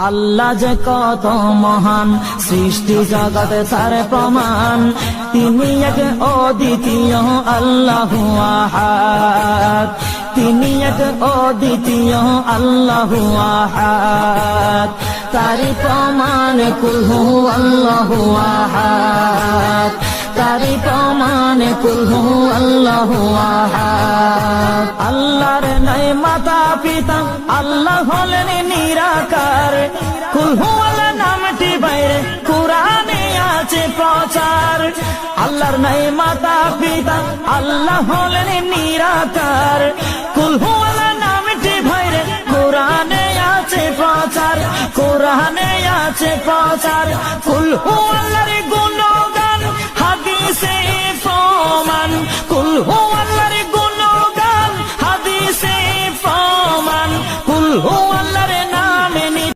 আল্লাহ যে কত মহান, সৃষ্টি জগতে তার প্রমাণ। তিনি এক অদ্বিতীয় আল্লাহু আহাদ, তিনি এক অদ্বিতীয় আল্লাহু আহাদ। তারি প্রমাণ কুল হু আল্লাহু আহাদ, তারি প্রমাণ কুল হু আল্লাহু আহাদ। আল্লাহর নাই মাতা পিতা, আল্লাহ হলেন নিরাকার। কুল হু আল্লাহ নামটি বাইরে কুরআনে আছে প্রচার। আল্লাহর নাই মাতা পিতা, আল্লাহ হলেন নিরাকার। কুল হু আল্লাহ নামটি বাইরে কুরআনে আছে প্রচার, কুরআনে আছে প্রচার। কুল হু আল্লাহর গুণ